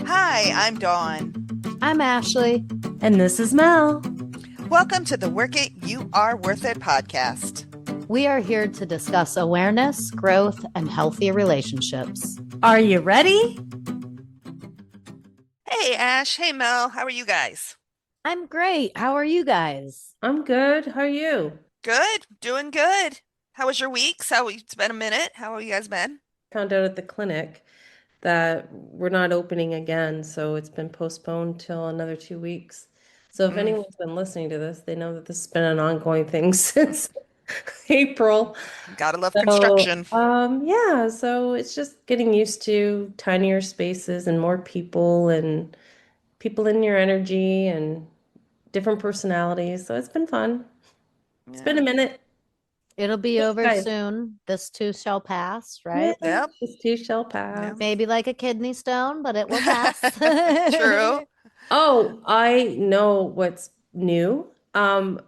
Hi, I'm Dawn. I'm Ashley. And this is Mel. Welcome to the Work It, You Are Worth It podcast. We are here to discuss awareness, growth, and healthy relationships. Are you ready? Hey, Ash. Hey, Mel. How are you guys? I'm great. How are you guys? I'm good. How are you? Good. Doing good. How was your weeks? It's been a minute. How have you guys been? Found out at the clinic that we're not opening again, so it's been postponed till another 2 weeks. So if Mm, anyone's been listening to this, they know that this has been an ongoing thing since April. gotta love So, construction. yeah, so it's just getting used to tinier spaces and more people and people in your energy and different personalities. So it's been fun. It's been a Yeah. minute. It'll be Yes, over guys. soon. This too shall pass, Yeah, right? Yep. this too shall Yeah. pass. Maybe like a kidney stone, but it will pass. True. Oh, I know what's new.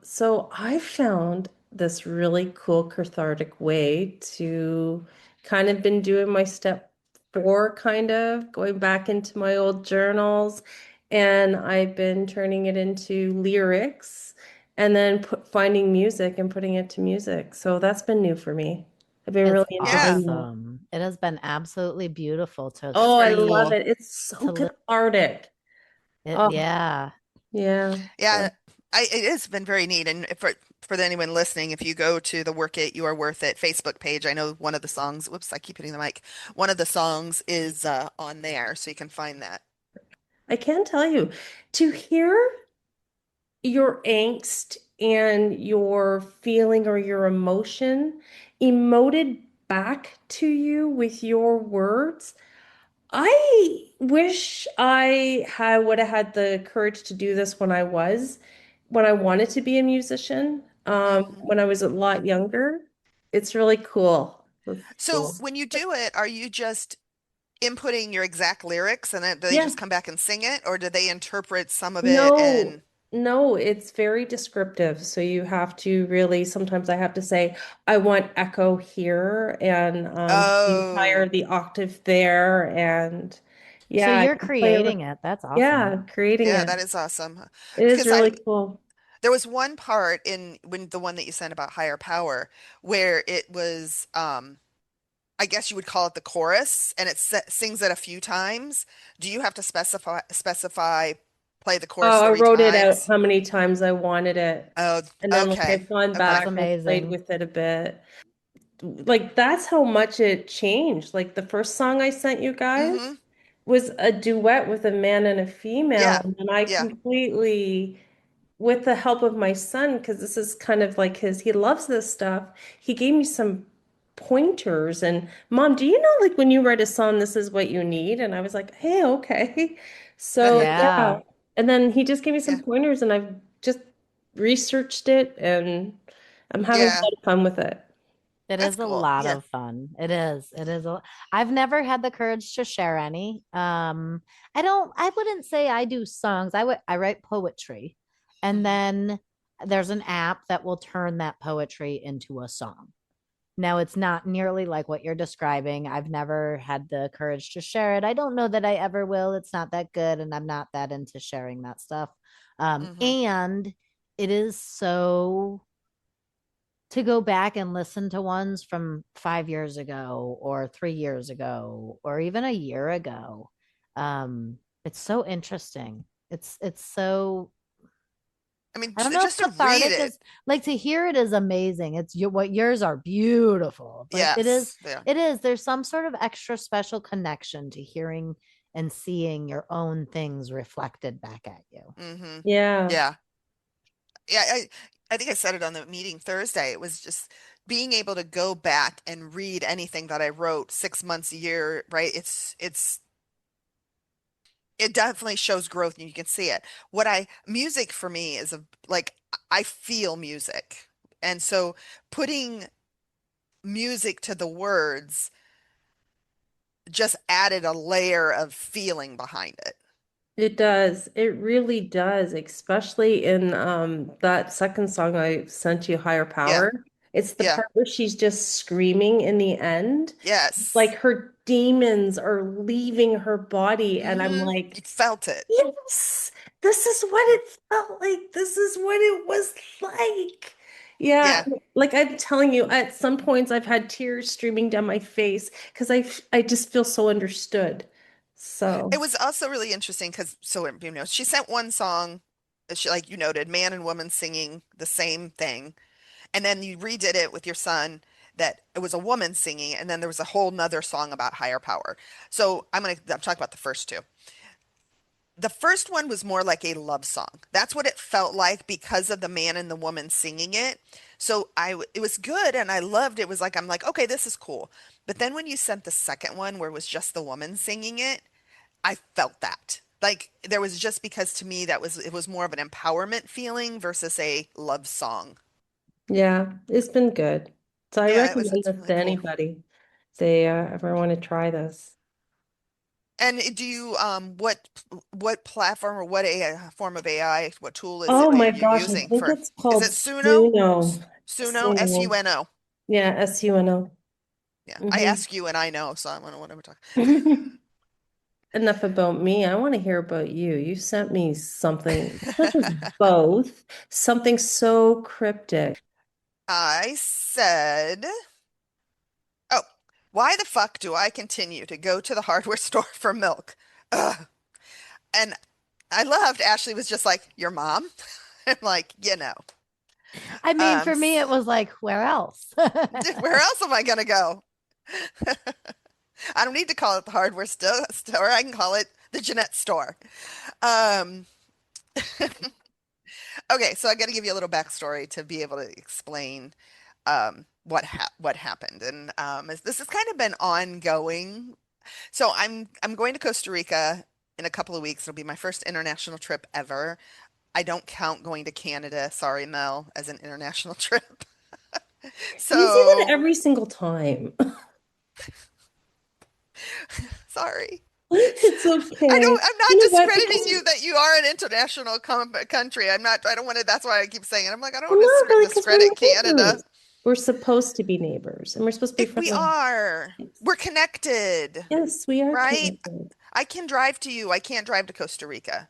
So I found this really cool cathartic way to kind of been doing my step 4, kind of going back into my old journals, and I've been turning it into lyrics and then finding music and putting it to music. So that's been new for me. I've been It's really Yeah. enjoying that. awesome. It has been absolutely beautiful That's Oh, I very love cool. it. It's so to li cathartic. it. Oh, Yeah. yeah. Yeah. So, It has been very neat. And for anyone listening, if you go to the Work It, You Are Worth It Facebook page, I know one of the songs, whoops, I keep hitting the mic. One of the songs is on there, so you can find that. I can tell you, to hear your angst and your feeling or your emotion emoted back to you with your words, I wish I had would have had the courage to do this when I wanted to be a musician, Mhm. when I was a lot younger. It's really cool. It's So cool. when you do it, are you just inputting your exact lyrics and then do they Yeah. just come back and sing it, or do they interpret some of it No, and no, it's very descriptive. So you have to really, sometimes I have to say, I want echo here and oh, the octave there. And So yeah, I you're can play it with, creating it. That's awesome. yeah, creating yeah, it. that is awesome. It is Because I really cool. there was one part in when the one that you sent about higher power where it was I guess you would call it the chorus and sings it a few times. Do you have to specify play the chorus Oh, I 3 wrote it out times? how many times I wanted it. Oh, And then like okay. I've gone Okay. That's back and played amazing. with it a bit. Like that's how much it changed. Like the first song I sent you guys Mm-hmm. was a duet with a man and a female, Yeah. and I Yeah. completely, with the help of my son, because this is kind of like he loves this stuff, he gave me some pointers. And Mom, do you know like when you write a song, this is what you need? And I was like, hey, okay. So Yeah. yeah. And then he just gave me Yeah. some pointers, and I've just researched it, and I'm having a Yeah. lot of fun with it. It That's is a cool. lot Yeah. of fun. It is. It is. I've never had the courage to share any. I wouldn't say I do songs. I write poetry. And Hmm. then there's an app that will turn that poetry into a song. Now it's not nearly like what you're describing. I've never had the courage to share it. I don't know that I ever will. It's not that good, and I'm not that into sharing that stuff. Hmm. And it is so to go back and listen to ones from 5 years ago or 3 years ago or even a year ago. It's so interesting. It's so I mean, I don't know if just to read cathartic it. is like to hear it is amazing. It's what yours are beautiful, but Yes. Yeah. it is there's some sort of extra special connection to hearing and seeing your own things reflected back at you. Hmm. Yeah. Yeah. Yeah. I think I said it on the meeting Thursday. It was just being able to go back and read anything that I wrote 6 months, a year, right? It definitely shows growth and you can see it. Music for me is like, I feel music. And so putting music to the words just added a layer of feeling behind it. It does. It really does, especially in that second song I sent you, Higher Yeah. Power. It's the Yeah. part where she's just screaming in the end. Like Yes. her demons are leaving her body. And I'm You like, felt it. yes, this is what it felt like. This is what it was like. Yeah, Yeah. like I'm telling you, at some points I've had tears streaming down my face because I just feel so understood. It So, was also really interesting because she sent one song, she like you noted, man and woman singing the same thing, and then you redid it with your son that it was a woman singing, and then there was a whole nother song about higher power. So I'm talking about the first two. The first one was more like a love song. That's what it felt like because of the man and the woman singing it. So it was good and I loved it. It was like I'm like, okay, this is cool. But then when you sent the second one where it was just the woman singing it, I felt that. Like there was just because to me it was more of an empowerment feeling versus a love song. yeah, it's been good. So I Yeah, recommend it's this really to cool. anybody if they ever want to try this. And do you what platform or what AI form of AI, what tool is it Oh that my you're gosh, I using think for? it's Is called it Suno? Suno. Suno, Suno. Suno. Yeah, Suno. Yeah, I Hmm. ask you and I know, so I want to whatever talk. Enough about me. I want to hear about you. You sent me something, not just both, something so cryptic. I said, "Oh, why the fuck do I continue to go to the hardware store for milk?" Ugh. And I loved Ashley was just like, "Your mom?" I'm like, you know, I mean, um, for me, it was like, where else? where else am I gonna go? I don't need to call it the hardware store. I can call it the Jeanette store. Um, okay, so I got to give you a little backstory to be able to explain what happened, and this has kind of been ongoing. So I'm going to Costa Rica in a couple of weeks. It'll be my first international trip ever. I don't count going to Canada, sorry, Mel, as an international trip. You say that So every single time. sorry. It's I okay. don't, I'm not You know what? discrediting Because you that you are an international country. I don't want to, that's why I keep saying it. I'm like, I don't want no, to but because we're discredit Canada. neighbors. We're supposed to be neighbors and we're supposed to be We friendly. are. Yes, We're connected, yes, we are right? connected. I can drive to you. I can't drive to Costa Rica.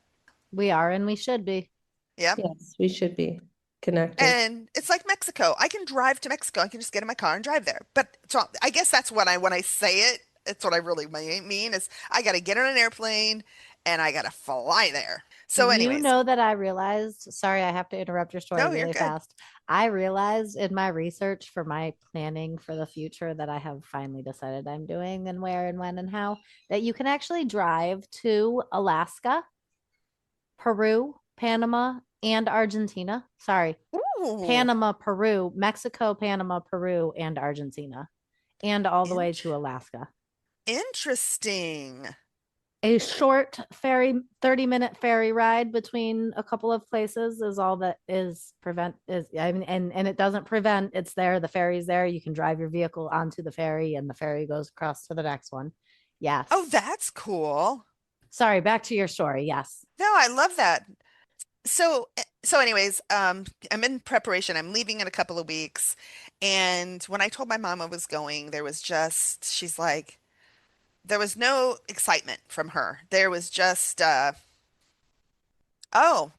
We are, and we should be. Yep. Yes, we should be connected. And it's like Mexico. I can drive to Mexico. I can just get in my car and drive there. But so I guess that's when I say it, it's what I really mean is I got to get on an airplane and I got to fly there. So You anyways, know that I realized, sorry, I have to interrupt your story no, you're really good. fast. I realized in my research for my planning for the future that I have finally decided I'm doing and where and when and how, that you can actually drive to Alaska, Peru, Panama, and Argentina. Sorry, Ooh, Panama, Peru, Mexico, Panama, Peru, and Argentina, and all the way int to Alaska. interesting. A short ferry, 30-minute ferry ride between a couple of places is all that is prevent is I mean and it doesn't prevent, it's there, the ferry's there, you can drive your vehicle onto the ferry and the ferry goes across to the next one. Oh, Yes. that's cool. Sorry, back to your story. Yes. No, I love that. So anyways, I'm in preparation. I'm leaving in a couple of weeks. And when I told my mom I was going, she's like, there was no excitement from her. There was just, oh, all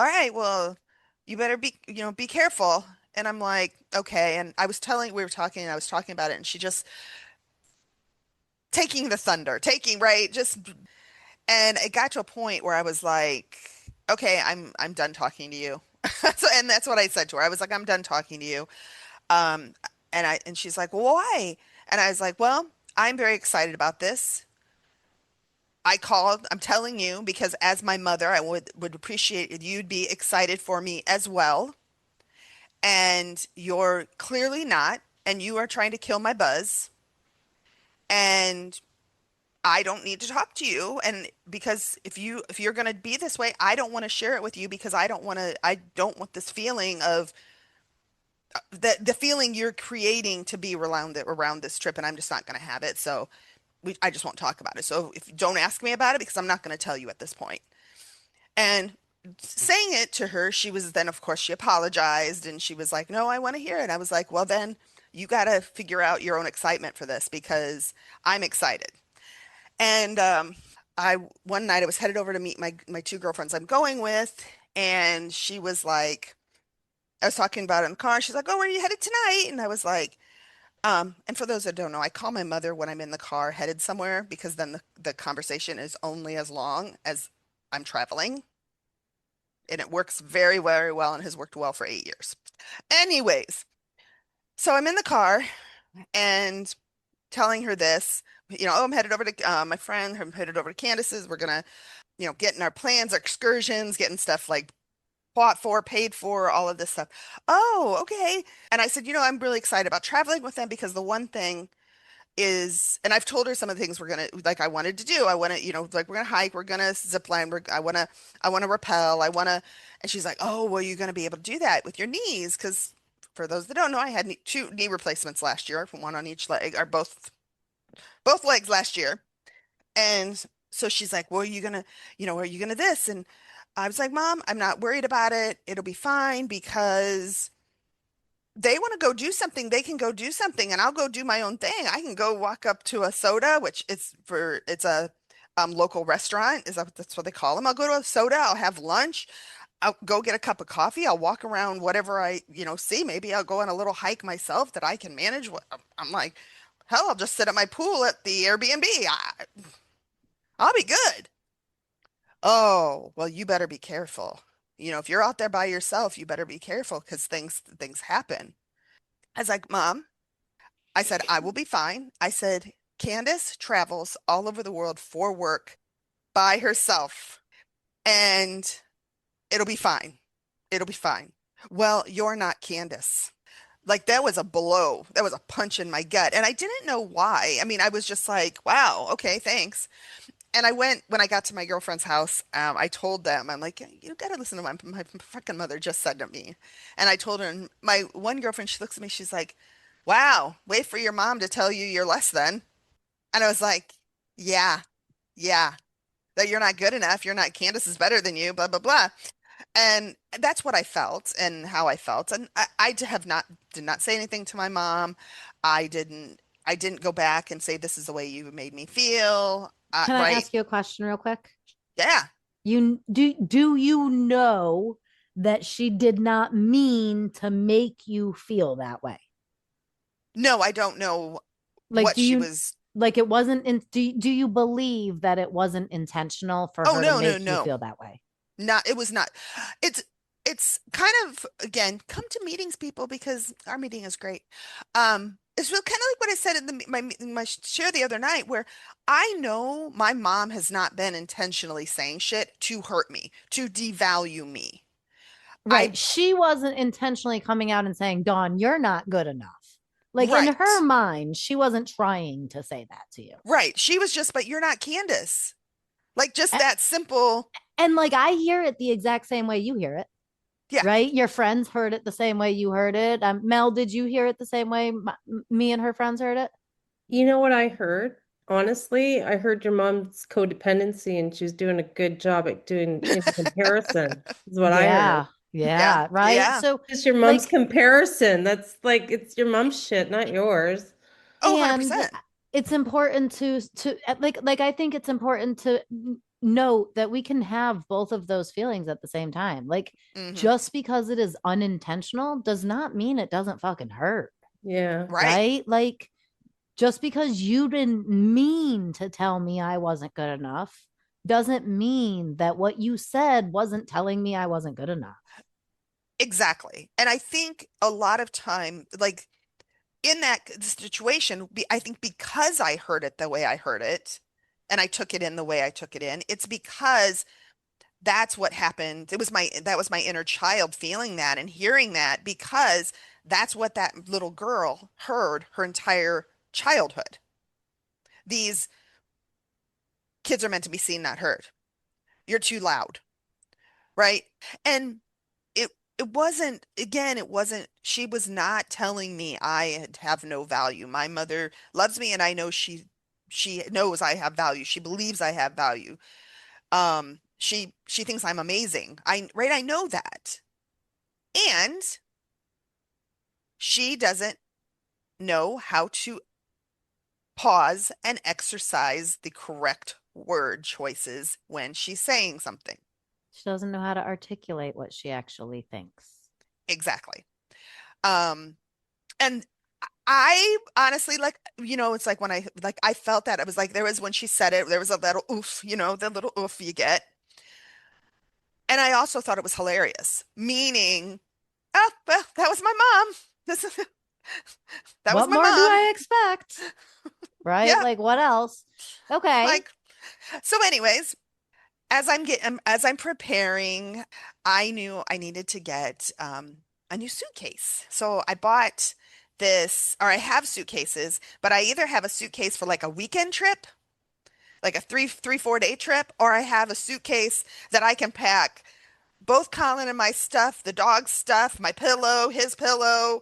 right, well, you better be careful. And I'm like, okay. And we were talking, and I was talking about it, and she just taking the thunder, taking, right? And it got to a point where I was like, okay, I'm done talking to you. So, and that's what I said to her. I was like, I'm done talking to you. Um, and she's like, well, why? And I was like, well, I'm very excited about this. I called, I'm telling you, because as my mother, I would appreciate if you'd be excited for me as well. And you're clearly not, and you are trying to kill my buzz. And I don't need to talk to you. And because if you're going to be this way, I don't want to share it with you because I don't want this feeling of the feeling you're creating to be around this trip, and I'm just not going to have it. So I just won't talk about it. So if don't ask me about it because I'm not going to tell you at this point. And saying it to her, she was then, of course, she apologized and she was like, no, I want to hear it. I was like, well, then you got to figure out your own excitement for this because I'm excited. And I one night I was headed over to meet my two girlfriends I'm going with, and she was like, I was talking about it in the car. She's like, "Oh, where are you headed tonight?" And I was like, and for those that don't know, I call my mother when I'm in the car headed somewhere because then the conversation is only as long as I'm traveling. And it works very, very well and has worked well for 8 years. Anyways, so I'm in the car and telling her this, oh, I'm headed over to my friend, I'm headed over to Candace's. We're gonna, getting our plans, our excursions, getting stuff like bought for, paid for, all of this stuff. Oh, okay. And I said, I'm really excited about traveling with them because the one thing is, and I've told her some of the things we're gonna like I wanted to do. I want to, like we're gonna hike, we're gonna zip line, I wanna rappel, and she's like, oh, well, you're gonna be able to do that with your knees. Because for those that don't know, I had two knee replacements last year, one on each leg, or both legs last year. And so she's like, well, are you gonna this? And I was like, Mom, I'm not worried about it. It'll be fine because they want to go do something, they can go do something, and I'll go do my own thing. I can go walk up to a soda, which it's a local restaurant. That's what they call them? I'll go to a soda, I'll have lunch, I'll go get a cup of coffee, I'll walk around whatever I, see. Maybe I'll go on a little hike myself that I can manage. I'm like, hell, I'll just sit at my pool at the Airbnb. I'll be good. Oh, well, you better be careful. If you're out there by yourself, you better be careful because things happen. I was like, Mom, I said, I will be fine. I said, Candace travels all over the world for work by herself, and it'll be fine. It'll be fine. Well, you're not Candace. Like that was a blow. That was a punch in my gut. And I didn't know why. I mean, I was just like, wow, okay, thanks. And when I got to my girlfriend's house, I told them, I'm like, you got to listen to my fucking mother just said to me. And I told her, and my one girlfriend, she looks at me, she's like, wow, wait for your mom to tell you you're less than. And I was like, yeah, yeah, that you're not good enough. You're not, Candace is better than you, blah, blah, blah. And that's what I felt and how I felt. And did not say anything to my mom. I didn't go back and say, this is the way you made me feel. Can I Right. ask you a question real quick? Yeah. Do you know that she did not mean to make you feel that way? No, I don't know Like, what do she you was. like it wasn't in do you believe that it wasn't intentional for Oh, her to no, no, make you no. feel that way? Not, it was not. It's it's kind of, again, come to meetings, people, because our meeting is great. It's real kind of like what I said in my share the other night, where I know my mom has not been intentionally saying shit to hurt me, to devalue me. Right. I She wasn't intentionally coming out and saying, Dawn, you're not good enough. Like in her Right. mind, she wasn't trying to say that to you. Right. She was just, but you're not Candace. Like just And, that simple. and like I hear it the exact same way you hear it, Yeah. right? Your friends heard it the same way you heard it. Mel, did you hear it the same way me and her friends heard it? You know what I heard? Honestly, I heard your mom's codependency and she's doing a good job at doing in comparison, is what I heard. Yeah. Yeah. Yeah. Right. Yeah. So, It's your mom's like, comparison. That's like it's your mom's shit, not yours. Oh, and 100%. it's important to like I think it's important to note that we can have both of those feelings at the same time. Like Hmm. just because it is unintentional does not mean it doesn't fucking hurt, Yeah. Right. right? Like just because you didn't mean to tell me I wasn't good enough doesn't mean that what you said wasn't telling me I wasn't good enough. Exactly. And I think a lot of time, like in that situation, I think because I heard it the way I heard it, and I took it in the way I took it in, it's because that's what happened. That was my inner child feeling that and hearing that because that's what that little girl heard her entire childhood. These kids are meant to be seen, not heard. You're too loud, right? And it wasn't, again, it wasn't, she was not telling me have no value. My mother loves me and I know she knows I have value. She believes I have value. She thinks I'm amazing. I know that. And she doesn't know how to pause and exercise the correct word choices when she's saying something. She doesn't know how to articulate what she actually thinks. Exactly. Um, and I honestly like, it's like when I felt that, I was like, there was when she said it, there was a little oof, the little oof you get. And I also thought it was hilarious, meaning, oh, well, that was my mom. This is that was What my more do mom. I expect? Right? Yeah. Like, what else? Okay. Like, so anyways, as I'm preparing, I knew I needed to get a new suitcase. So I bought this, or I have suitcases, but I either have a suitcase for like a weekend trip, like a 4 day trip, or I have a suitcase that I can pack both Colin and my stuff, the dog's stuff, my pillow, his pillow,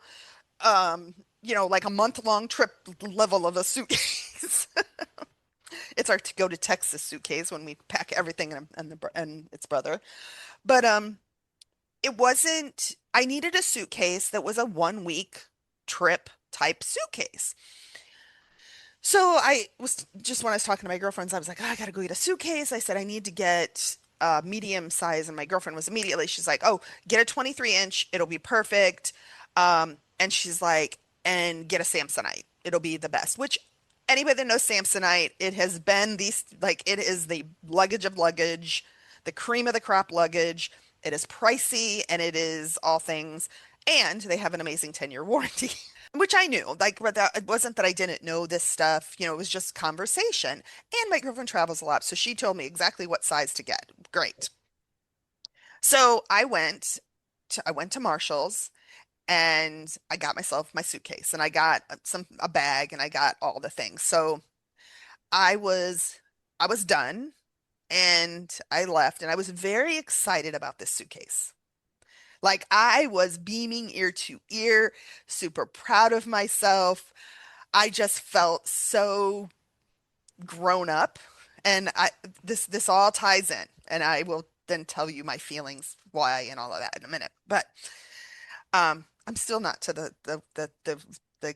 like a month-long trip level of a suitcase. It's our to go to Texas suitcase when we pack everything and its brother. But it wasn't, I needed a suitcase that was a 1 week trip type suitcase. So I was just when I was talking to my girlfriends, I was like, oh, I gotta go get a suitcase. I said I need to get medium size, and my girlfriend was immediately, she's like, oh, get a 23-inch, it'll be perfect. And she's like, and get a Samsonite, it'll be the best. Which anybody that knows Samsonite, it has been these like it is the luggage of luggage, the cream of the crop luggage. It is pricey and it is all things, and they have an amazing 10-year warranty. Which I knew, like, but it wasn't that I didn't know this stuff, it was just conversation. And my girlfriend travels a lot, so she told me exactly what size to get. Great. So I went to Marshall's and I got myself my suitcase and I got a bag and I got all the things. So I was I was done and I left and I was very excited about this suitcase. Like I was beaming ear to ear, super proud of myself. I just felt so grown up, and I this all ties in, and I will then tell you my feelings, why, and all of that in a minute. But I'm still not to the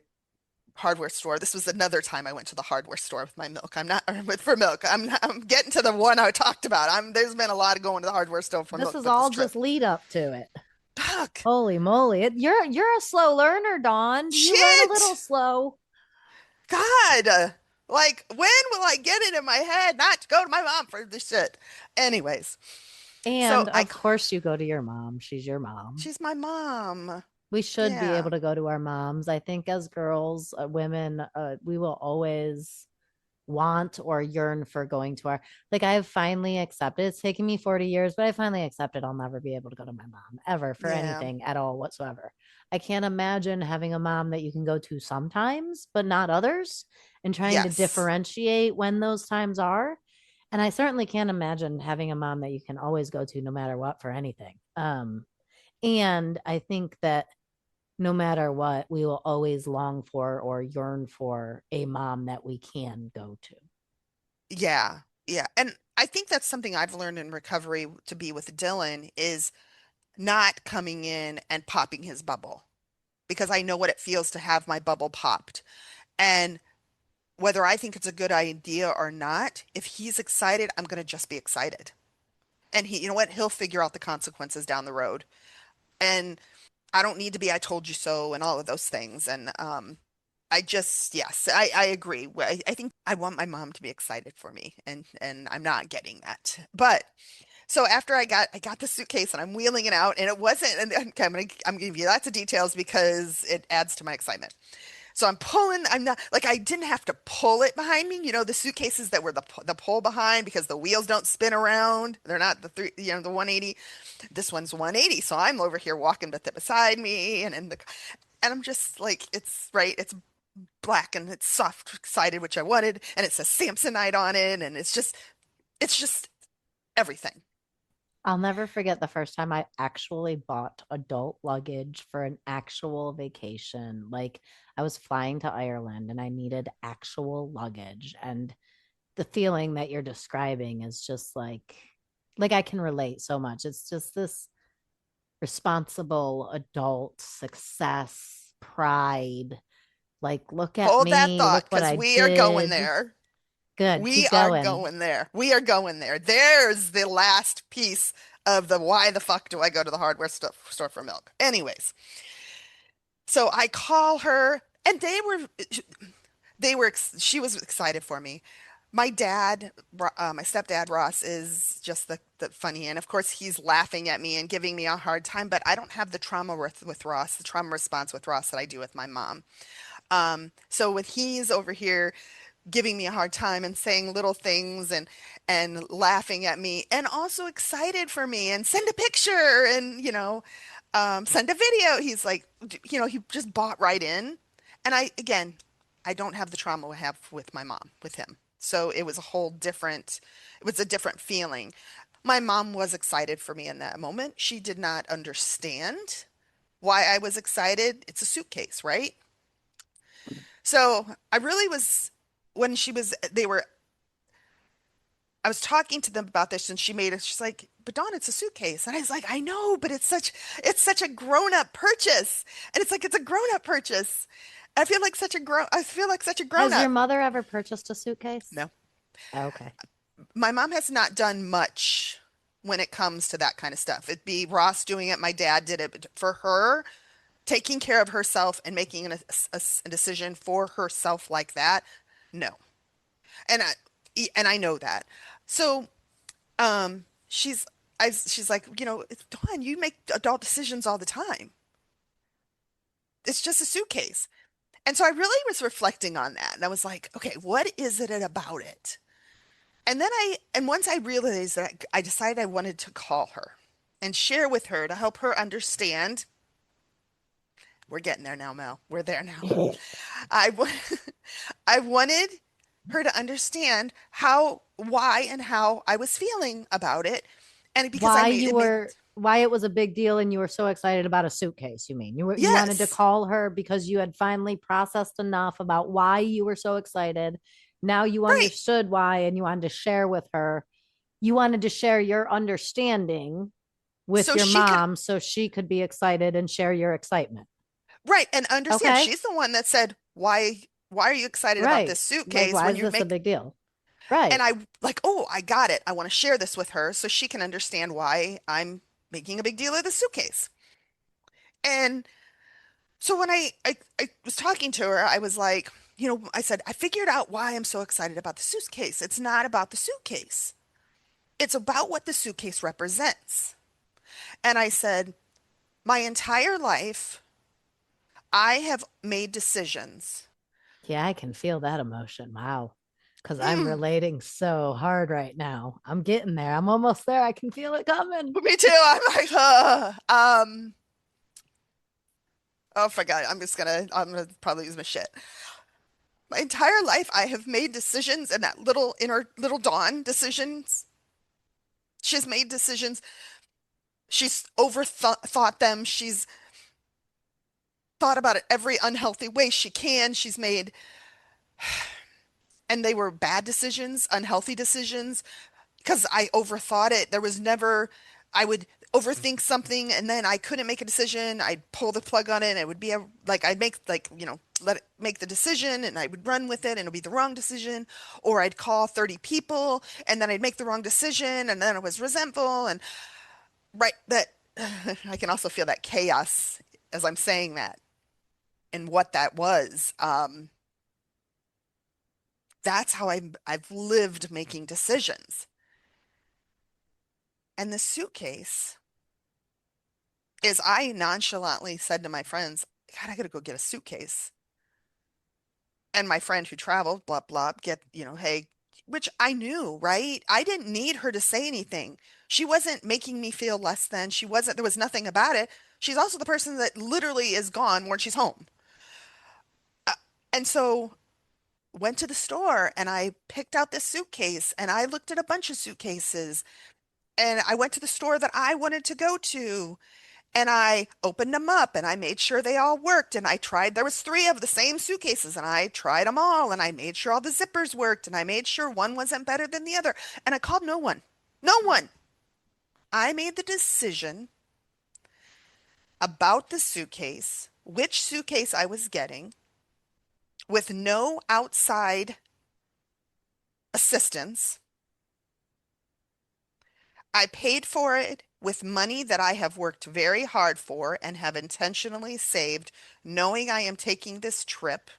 hardware store. This was another time I went to the hardware store with my milk. I'm not or with for milk. I'm getting to the one I talked about. There's been a lot of going to the hardware store for This milk, is but this all trip, just lead up to it. fuck, Holy moly. You're a slow learner, Dawn. You learn a little shit. slow. God, like when will I get it in my head not to go to my mom for this shit? Anyways, so And of course you go to your mom. She's your mom. she's my mom. We should be Yeah. able to go to our moms. I think as girls, women, we will always want or yearn for going to our, like, I've finally accepted, it's taken me 40 years, but I finally accepted I'll never be able to go to my mom ever for Yeah. anything at all whatsoever. I can't imagine having a mom that you can go to sometimes but not others, and trying to Yes. differentiate when those times are. And I certainly can't imagine having a mom that you can always go to no matter what for anything. And I think that no matter what, we will always long for or yearn for a mom that we can go to. Yeah. Yeah. And I think that's something I've learned in recovery to be with Dylan is not coming in and popping his bubble because I know what it feels to have my bubble popped. And whether I think it's a good idea or not, if he's excited, I'm going to just be excited. And you know what? He'll figure out the consequences down the road. And I don't need to be I told you so and all of those things. And I just yes, I agree. I think I want my mom to be excited for me, and I'm not getting that. But so after I got the suitcase and I'm wheeling it out, and it wasn't. And okay, I'm gonna give you lots of details because it adds to my excitement. So I'm pulling. I'm not like I didn't have to pull it behind me. The suitcases that were the pull behind because the wheels don't spin around. They're not the 180. This one's 180. So I'm over here walking with it beside me, and I'm just like it's right. It's black and it's soft sided, which I wanted, and it says Samsonite on it, and it's just everything. I'll never forget the first time I actually bought adult luggage for an actual vacation. Like, I was flying to Ireland and I needed actual luggage. And the feeling that you're describing is just like like I can relate so much. It's just this responsible adult success, pride. Like, look at Hold that me, thought, look what because I we are going did. there. Good, We keep are going. going there. We are going there. There's the last piece of the why the fuck do I go to the hardware store for milk? Anyways, so I call her and she was excited for me. My dad, my stepdad Ross is just the funny, and of course he's laughing at me and giving me a hard time, but I don't have the trauma with Ross, the trauma response with Ross that I do with my mom. So with he's over here giving me a hard time and saying little things and laughing at me and also excited for me and send a picture and send a video. He's like, he just bought right in. And I don't have the trauma I have with my mom, with him. So it was a different feeling. My mom was excited for me in that moment. She did not understand why I was excited. It's a suitcase, right? So I really was when she was they were I was talking to them about this and she's like, but Dawn, it's a suitcase. And I was like, I know, but it's such a grown-up purchase. And it's like it's a grown-up purchase. I feel like such a Has your grown-up. mother ever purchased a suitcase? No. Okay. My mom has not done much when it comes to that kind of stuff. It'd be Ross doing it, my dad did it, but for her, taking care of herself and making a decision for herself like that, no. And I know that. So she's she's like, Dawn, you make adult decisions all the time. It's just a suitcase. And so I really was reflecting on that. And I was like, okay, what is it about it? And once I realized that, I decided I wanted to call her and share with her to help her understand. We're getting there now, Mel. We're there now. I, wa- I wanted her to understand why and how I was feeling about it. And because Why you were why it was a big deal and you were so excited about a suitcase, you mean? You wanted to yes, call her because you had finally processed enough about why you were so excited. Now you right. understood why and you wanted to share with her. You wanted to share your understanding with So your she could, mom so she could be excited and share your excitement. right, and understand. Okay? She's the one that said, why are you excited about Right. this Like, suitcase why when is you this a make, big deal? and Right. I like, oh, I got it. I want to share this with her so she can understand why I'm making a big deal of the suitcase. And so when I was talking to her, I was like, I said, I figured out why I'm so excited about the suitcase. It's not about the suitcase. It's about what the suitcase represents. And I said, my entire life, I have made decisions. Yeah, I can feel that emotion. Wow. Because I'm Mm, relating so hard right now. I'm getting there. I'm almost there. I can feel it coming. me too. I'm like, oh, forgot. I'm gonna probably use my shit. My entire life, I have made decisions, and that little inner little Dawn decisions. She's made decisions. She's overthought them. She's thought about it every unhealthy way she can. And they were bad decisions, unhealthy decisions, because I overthought it. I would overthink something and then I couldn't make a decision. I'd pull the plug on it and it would be I'd make let it make the decision and I would run with it and it'd be the wrong decision. Or I'd call 30 people and then I'd make the wrong decision and then I was resentful and right that I can also feel that chaos as I'm saying that and what that was. That's how I've lived making decisions. And the suitcase is I nonchalantly said to my friends, God, I gotta go get a suitcase. And my friend who traveled, blah, blah, hey, which I knew, right? I didn't need her to say anything. She wasn't making me feel less than. There was nothing about it. She's also the person that literally is gone when she's home. Uh, and so went to the store and I picked out this suitcase and I looked at a bunch of suitcases and I went to the store that I wanted to go to and I opened them up and I made sure they all worked and there was three of the same suitcases and I tried them all and I made sure all the zippers worked and I made sure one wasn't better than the other and I called no one. No one. I made the decision about the suitcase, which suitcase I was getting, with no outside assistance. I paid for it with money that I have worked very hard for and have intentionally saved, knowing I am taking this trip,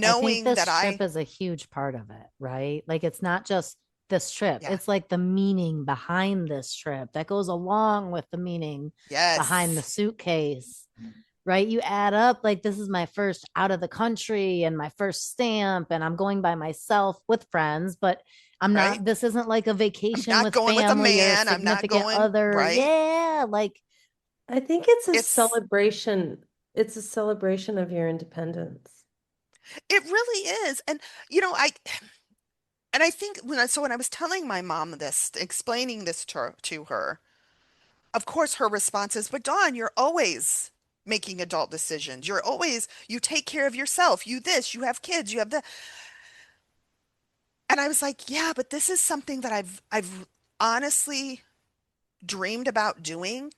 I think knowing that this trip I, is a huge part of it, right? Like it's not just this trip. yeah, It's like the meaning behind this trip that goes along with the meaning behind the yes, suitcase, right? You add up like this is my first out of the country and my first stamp, and I'm going by myself with friends, but I'm right? not, this isn't like a I'm vacation not with going with a family or man. I'm not significant going, other. right? Yeah, like I think it's a It's, celebration. It's a celebration of your independence. it really is. And, and I think when I was telling my mom this, explaining this to her, of course her response is, but Dawn, you're always making adult decisions. You take care of yourself. You this, you have kids, you have the, and I was like, yeah, but this is something that I've honestly dreamed about doing.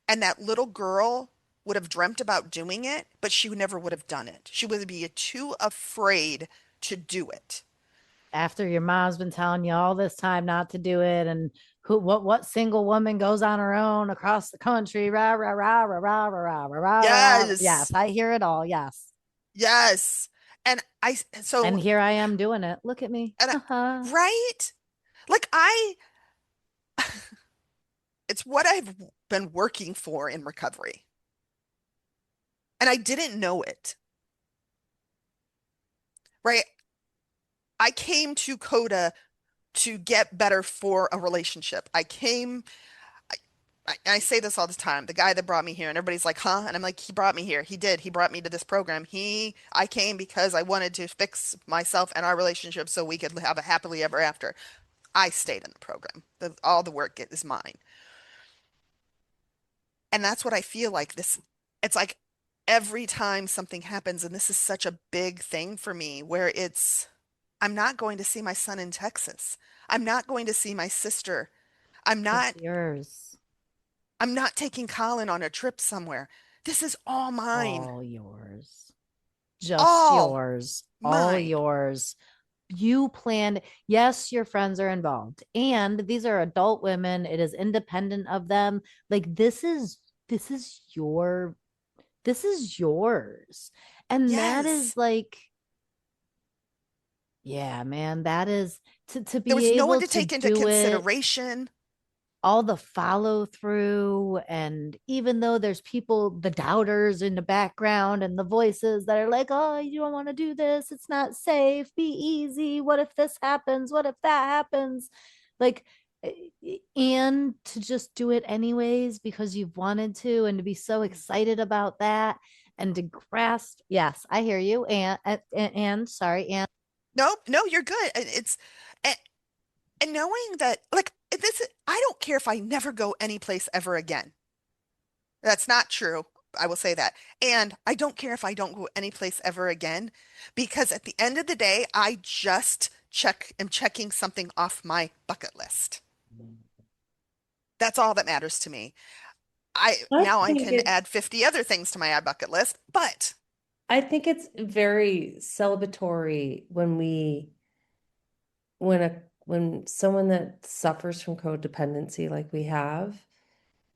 And that little girl would have dreamt about doing it, but she never would have done it. She would be too afraid to do it. after your mom's been telling you all this time not to do it, and what single woman goes on her own across the country, rah rah rah rah rah rah rah rah rah rah. Yes, Yes. I hear it all. Yes. Yes. And And here I am doing it. Look at me. and I, Uh-huh. right? Like it's what I've been working for in recovery. And I didn't know it, right? I came to Coda to get better for a relationship. I, I say this all the time. The guy that brought me here, and everybody's like, huh? And I'm like, he brought me here. He did. He brought me to this program. I came because I wanted to fix myself and our relationship so we could have a happily ever after. I stayed in the program. All the work is mine. And that's what I feel like this. It's like every time something happens, and this is such a big thing for me, where I'm not going to see my son in Texas. I'm not going to see my sister. I'm It's not, yours. I'm not taking Colin on a trip somewhere. This is all mine. All yours. Just All yours. All mine. yours. You planned. Yes, your friends are involved. And these are adult women. It is independent of them. Like this is yours. And that is Yes. like, yeah, man, that is to There be was no one able to to take into do it, consideration. all the follow through. And even though there's people, the doubters in the background and the voices that are like, oh, you don't want to do this, it's not safe, be easy, what if this happens, what if that happens, like, and to just do it anyways because you've wanted to, and to be so excited about that, and to grasp. Yes, I hear you. And sorry, and Nope, no, you're good. And, and knowing that, like, I don't care if I never go anyplace ever again. That's not true. I will say that. And I don't care if I don't go anyplace ever again, because at the end of the day, I just am checking something off my bucket list. That's all that matters to me. I Now I think can it's add 50 other things to my bucket list, but I think it's very celebratory when when someone that suffers from codependency like we have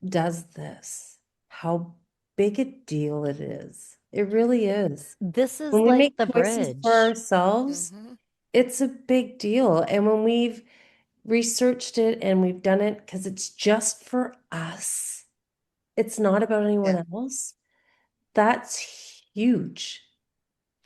does this, how big a deal it is. It really is. this is When we like make the choices for bridge. ourselves, mhm, it's a big deal. And when we've researched it and we've done it because it's just for us, it's not about yeah, anyone else, that's huge.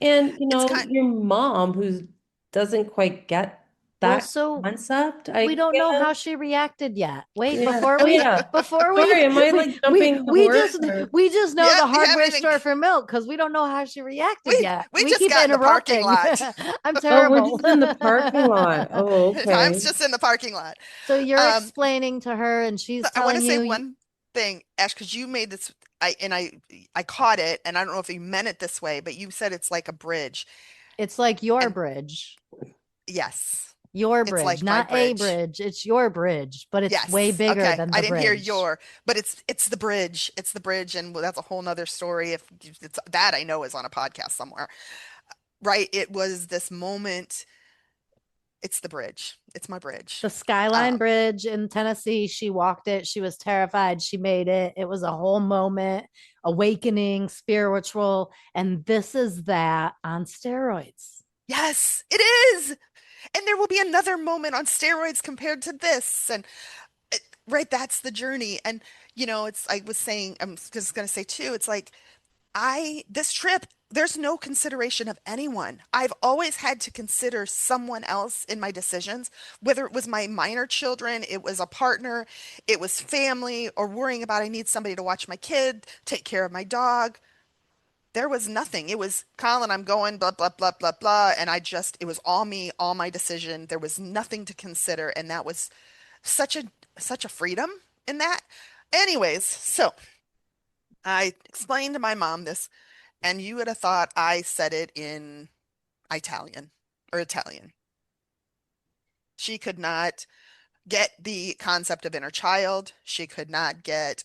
And it's kind. your mom who doesn't quite get Well, that so concept, we I don't know guess. how she reacted yet. Wait, Yeah. Oh yeah. before we Sorry, am I like jumping the we horse just or know Yeah, the you haven't hardware even. store for milk because we don't know how she reacted We yet. we We just keep got in the parking interrupting. lot. I'm oh, we're terrible. just in the parking lot. Oh, Time's okay. just in the parking lot. So you're Um, explaining to her, and she's but I want to telling say you one thing, Ash, because you made this. I caught it, and I don't know if you meant it this way, but you said it's like a bridge. it's like your And bridge. yes, Your It's bridge, like my not a bridge. bridge. It's your bridge, but it's way Yes. bigger Okay. than I the didn't hear bridge. your, but it's the bridge. It's the bridge, and that's a whole nother story. If it's that I know is on a podcast somewhere, right? It was this moment. It's the bridge. It's my bridge. The Skyline Um, Bridge in Tennessee, she walked it. She was terrified. She made it. It was a whole moment, awakening, spiritual. And this is that on steroids. yes, it is. And there will be another moment on steroids compared to this. And right, that's the journey. And it's I was saying, I'm just gonna say too, it's like this trip, there's no consideration of anyone. I've always had to consider someone else in my decisions, whether it was my minor children, it was a partner, it was family, or worrying about I need somebody to watch my kid, take care of my dog. There was nothing. It was, Colin, I'm going, blah, blah, blah, blah, blah. And it was all me, all my decision. There was nothing to consider. And that was such a such a freedom in that. Anyways, so I explained to my mom this, and you would have thought I said it in Italian or Italian. She could not get the concept of inner child. She could not get,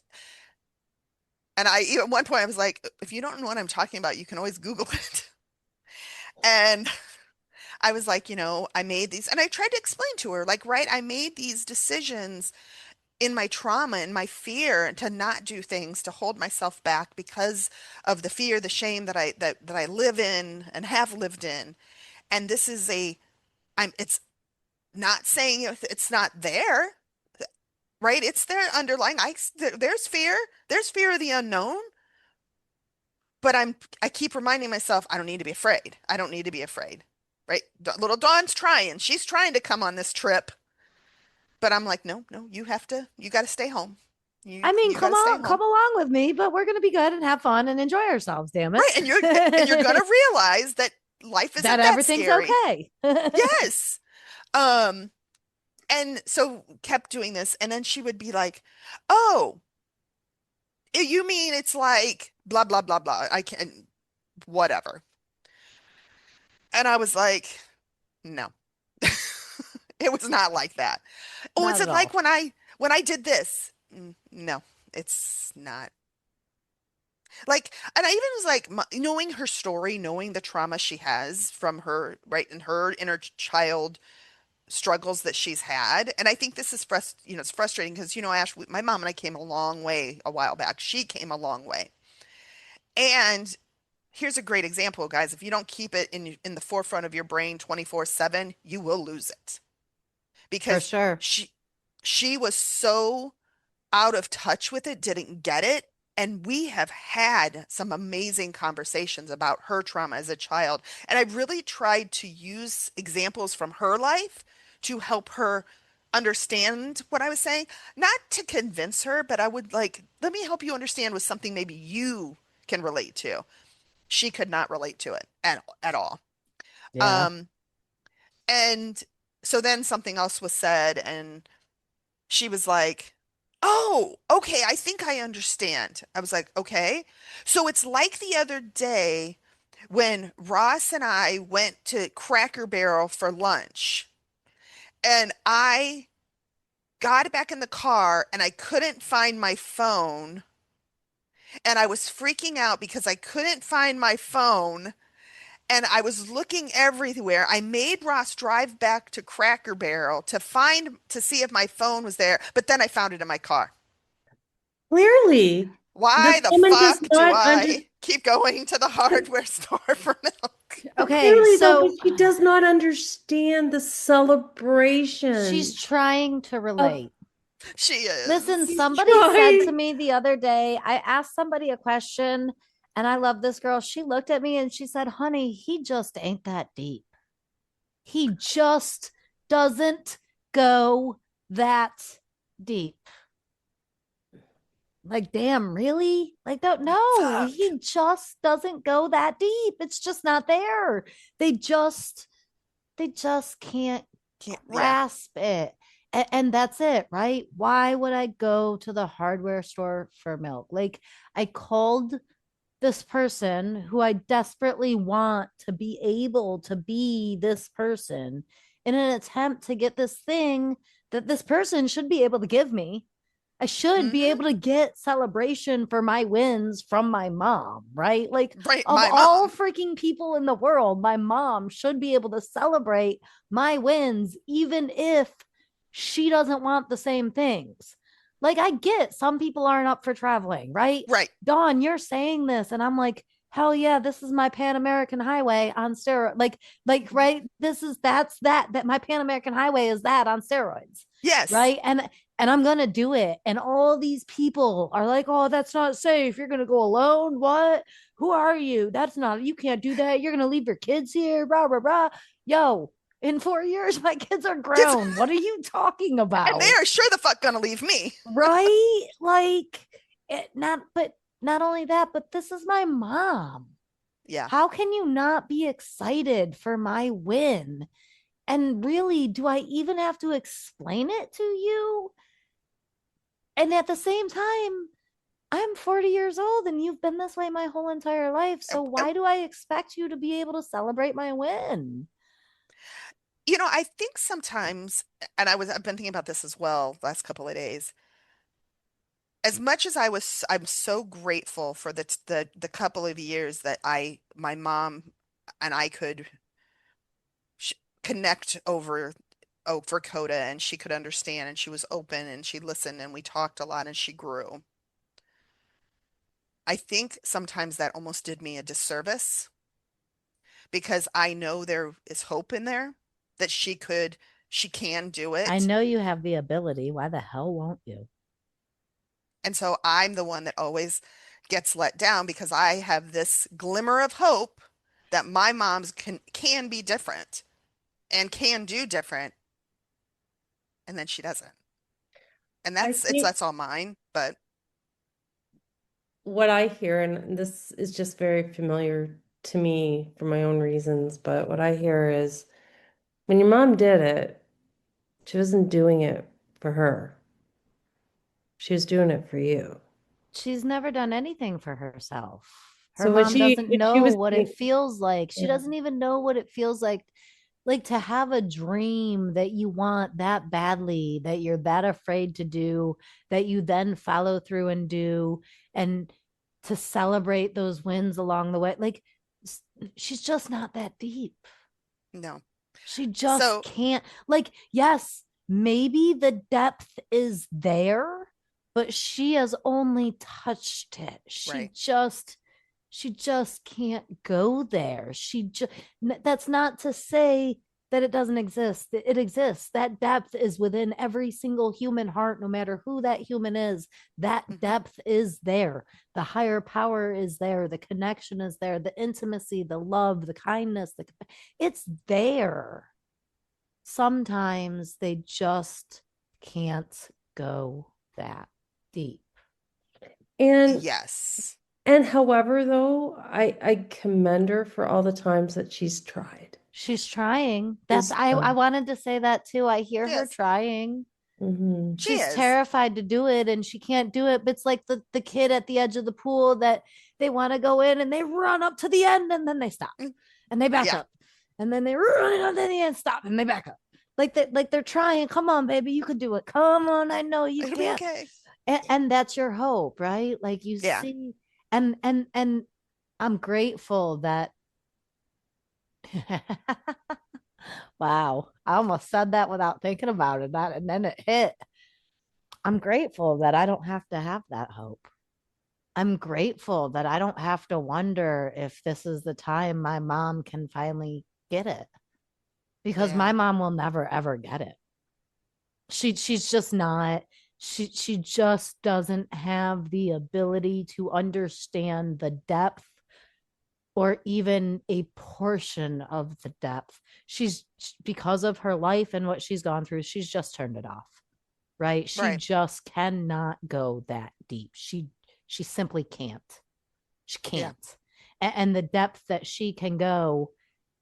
and at one point I was like, if you don't know what I'm talking about, you can always Google it. And I was like, I made these, and I tried to explain to her, like, right, I made these decisions in my trauma and my fear to not do things, to hold myself back because of the fear, the shame that I live in and have lived in. And this is it's not saying it's not there, right? It's there underlying. There's fear of the unknown, but I keep reminding myself I don't need to be afraid. I don't need to be afraid, right? Little Dawn's trying. She's trying to come on this trip, but I'm like, no, no, you got to stay home. I mean, You got to stay come home. along with me, but we're going to be good and have fun and enjoy ourselves, damn Right. And you're going it. to realize that life That isn't that everything's scary. okay. Yes. Um, and so kept doing this. And then she would be like, oh, you mean it's like blah, blah, blah, blah. I can, whatever. And I was like, no, it was not like that. Oh, is Not at it like all. when I did this? No, it's not. Like, and I even was like, knowing her story, knowing the trauma she has from her, right, and her inner child struggles that she's had. And I think this is it's frustrating because, Ash, my mom and I came a long way a while back. She came a long way. And here's a great example, guys. If you don't keep it in the forefront of your brain 24/7, you will lose it For because sure. she was so out of touch with it, didn't get it. And we have had some amazing conversations about her trauma as a child. And I really tried to use examples from her life to help her understand what I was saying. Not to convince her, but I would like, let me help you understand with something maybe you can relate to. She could not relate to it at all. Yeah. Um, and so then something else was said, and she was like, oh, okay, I think I understand. I was like, okay. So it's like the other day when Ross and I went to Cracker Barrel for lunch, and I got back in the car and I couldn't find my phone, and I was freaking out because I couldn't find my phone. And I was looking everywhere. I made Ross drive back to Cracker Barrel to see if my phone was there, but then I found it in my car. Clearly, Why this the woman does fuck do not I keep going to the hardware store for milk? Okay. clearly though, but So she does not understand the she's celebration trying to of relate. She Listen, is. she's somebody said to trying. me the other day, I asked somebody a question, and I love this girl. She looked at me and she said, honey, he just ain't that deep. He just doesn't go that deep. Like, damn, really? Like, don't no, Fuck. he just doesn't go that deep. It's just not there. They just they just can't Yeah. grasp it. And that's it, right? Why would I go to the hardware store for milk? Like, I called this person who I desperately want to be able to be this person. in an attempt to get this thing that this person should be able to give me. I should be Hmm. able to get celebration for my wins from my mom, right? Like, Right. of My all mom. freaking people in the world, my mom should be able to celebrate my wins, even if she doesn't want the same things. Like, I get some people aren't up for traveling, right? Right. Dawn, you're saying this, and I'm like, hell yeah, this is my Pan American Highway on steroids. Right, that my Pan American Highway is that on steroids, Yes. right? And I'm gonna do it. And all these people are like, oh, that's not safe. You're gonna go alone. What? Who are you? That's not, you can't do that. You're gonna leave your kids here, rah, rah, rah. Yo, in 4 years, my kids are Yes. grown. What are you talking And they about? are sure the fuck gonna leave me. Right? Like, but not only that, but this is my mom. Yeah. How can you not be excited for my win? And really, do I even have to explain it to you? And at the same time, I'm 40 years old and you've been this way my whole entire life. So why do I expect you to be able to celebrate my win? I think sometimes, and I've been thinking about this as well last couple of days. As much as I'm so grateful for the couple of years that my mom and I could sh connect over Coda, and she could understand, and she was open, and she listened, and we talked a lot, and she grew. I think sometimes that almost did me a disservice because I know there is hope in there that she can do I it. know you have the ability. Why the hell won't you? And so I'm the one that always gets let down because I have this glimmer of hope that my mom's can be different and can do different, and then she doesn't. And I think that's all mine, but what I hear, and this is just very familiar to me for my own reasons, but what I hear is when your mom did it, she wasn't doing it for her. She was doing it for you. She's never done anything for herself. Her So when mom she doesn't when she know was what it doing, feels like. She yeah. doesn't even know what it feels like to have a dream that you want that badly, that you're that afraid to do, that you then follow through and do, and to celebrate those wins along the way. Like, she's just not that deep. no. She just So, can't. Like, yes, maybe the depth is there, but she has only touched it. right. She just can't go there. That's not to say that it doesn't exist. It exists. That depth is within every single human heart, no matter who that human is. That Hmm. depth is there. The higher power is there. The connection is there. The intimacy, the love, the kindness, it's there. Sometimes they just can't go that deep. And Yes. however though, I commend her for all the times that she's tried. She's trying. She's I wanted to say that too. I hear her Yes. trying. hmm She She's is. terrified to do it and she can't do it. But it's like the kid at the edge of the pool that they want to go in and they run up to the end and then they stop Mm. and they back Yeah. up. And then they run up to the end, stop, and they back up. Like they're trying. Come on, baby, you can do it. Come on, I know you It'll be can. okay. And that's your hope, right? Like you Yeah. see, and I'm grateful that wow, I almost said that without thinking about it. That and then it hit. I'm grateful that I don't have to have that hope. I'm grateful that I don't have to wonder if this is the time my mom can finally get it because my Yeah. mom will never ever get it. She's just not, she just doesn't have the ability to understand the depth or even a portion of the depth. She's, because of her life and what she's gone through, she's just turned it off. Right? She Right. just cannot go that deep. She simply can't. She Yeah. can't. And the depth that she can go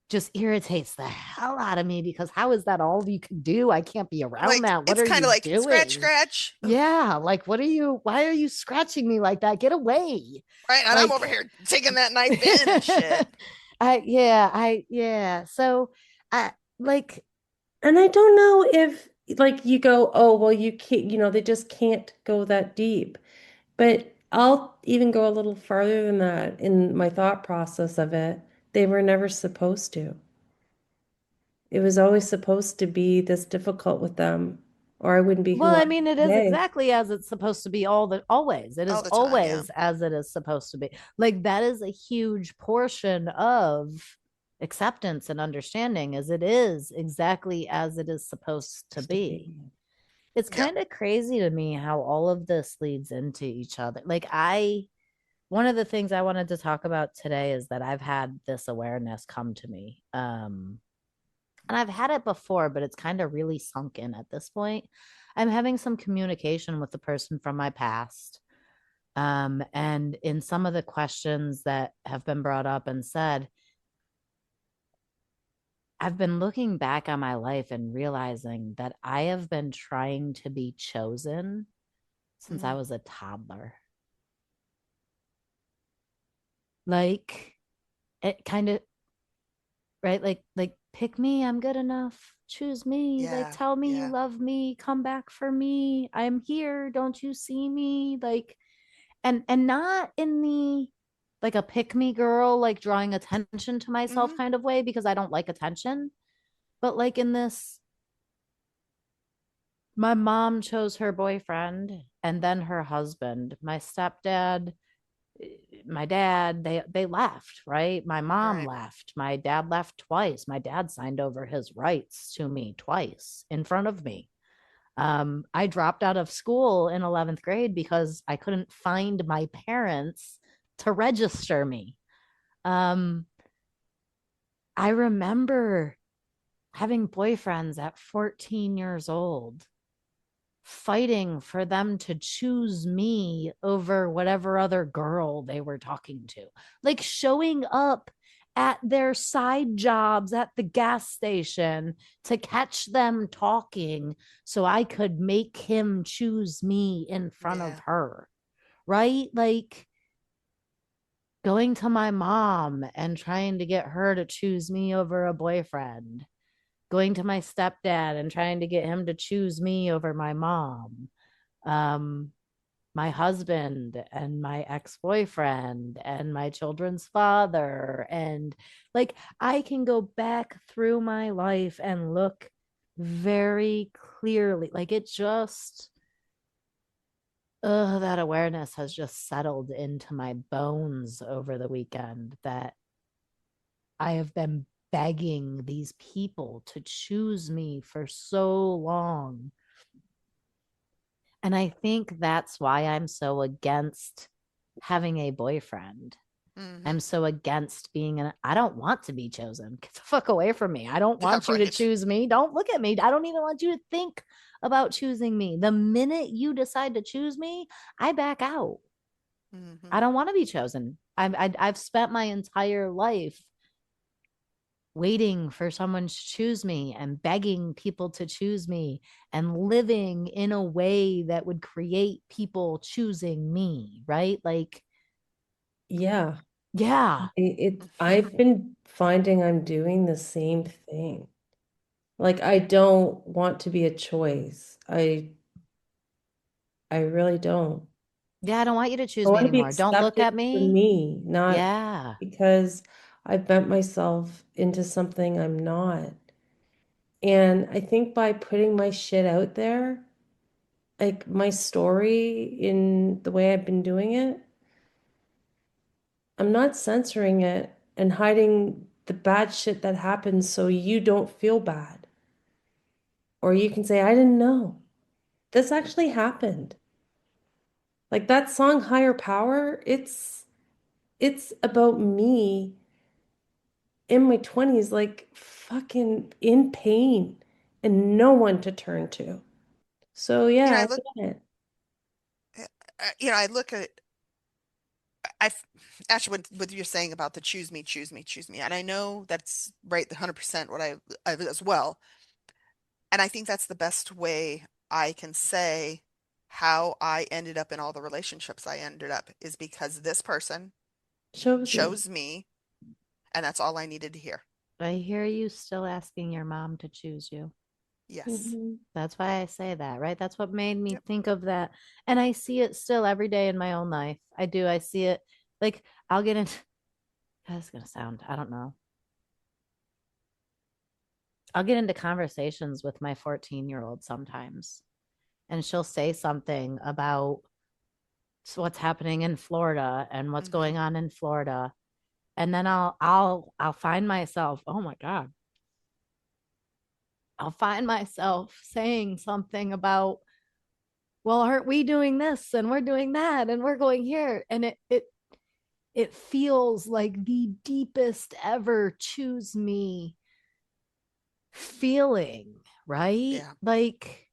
just irritates the hell out of me because how is that all you can do? I can't be around Like that. What it's are kind of you like scratch, doing? scratch. Ugh. Yeah, like what are you, why are you scratching me like that? Get away. Right. And I'm over Like here taking that knife in and shit. yeah. So I like And I don't know if like you go, oh, well, you can't, they just can't go that deep. But I'll even go a little farther than that in my thought process of it. They were never supposed to. It was always supposed to be this difficult with them, or I wouldn't be Well, who I I am mean, it is today. exactly as it's supposed to be always. It is all the time. Yeah. always as it is supposed to be. Like that is a huge portion of acceptance and understanding as it is exactly as it is supposed to Supposed to be. be. It's Yep. kind of crazy to me how all of this leads into each other. One of the things I wanted to talk about today is that I've had this awareness come to me. And I've had it before, but it's kind of really sunk in at this point. I'm having some communication with the person from my past. And in some of the questions that have been brought up and said, I've been looking back on my life and realizing that I have been trying to be chosen since I Mhm. was a toddler. Like it kind of right like pick me, I'm good enough, choose me, like Yeah. tell me you Yeah. love me, come back for me, I'm here, don't you see me, like and not in the like a pick me girl, like drawing attention to myself Hmm. kind of way because I don't like attention, but like in this, my mom chose her boyfriend and then her husband, my stepdad, my dad, they left, right? My mom Right. left, my dad left twice, my dad signed over his rights to me twice in front of me. I dropped out of school in 11th grade because I couldn't find my parents to register me. um I remember having boyfriends at 14 years old, fighting for them to choose me over whatever other girl they were talking to, like showing up at their side jobs at the gas station to catch them talking so I could make him choose me in front of Yeah. her, right? Like going to my mom and trying to get her to choose me over a boyfriend, going to my stepdad and trying to get him to choose me over my mom, um, my husband and my ex-boyfriend and my children's father. And like I can go back through my life and look very clearly. Like it just that awareness has just settled into my bones over the weekend that I have been begging these people to choose me for so long. And I think that's why I'm so against having a boyfriend. I'm Hmm. so against being I don't want to be chosen. Get the fuck away from me. I don't Yeah. want you to Right. choose me. Don't look at me. I don't even want you to think about choosing me. The minute you decide to choose me, I back out. Hmm. I don't want to be chosen. I've spent my entire life waiting for someone to choose me and begging people to choose me and living in a way that would create people choosing me, right? Like, Yeah. yeah. I've been finding I'm doing the same thing. Like I don't want to be a choice. I really don't. Yeah, I don't want you to I choose me want to be anymore. Don't look accepted at for me. me, not Yeah. because I bent myself into something I'm not. And I think by putting my shit out there, like my story in the way I've been doing it, I'm not censoring it and hiding the bad shit that happens so you don't feel bad. Or you can say, I didn't know. This actually happened. Like that song Higher Power, it's about me in my 20s, like fucking in pain and no one to turn to. So You know, yeah, I I look. get it. I look at. I actually what you're saying about the choose me, choose me, choose me, and I know that's right, 100% what I as well. And I think that's the best way I can say how I ended up in all the relationships I ended up is because this person Shows me. chose me, and that's all I needed to hear. I hear you still asking your mom to choose you. Yes. Mhm. That's why I say that, right? That's what made me Yep. think of that. And I see it still every day in my own life. I do. I see it like I'll get into that's gonna sound, I don't know. I'll get into conversations with my 14-year-old sometimes, and she'll say something about what's happening in Florida and what's Hmm. going on in Florida. And then I'll find myself, oh my God, I'll find myself saying something about, well, aren't we doing this and we're doing that and we're going here? And it feels like the deepest ever choose me feeling, right? Yeah. Like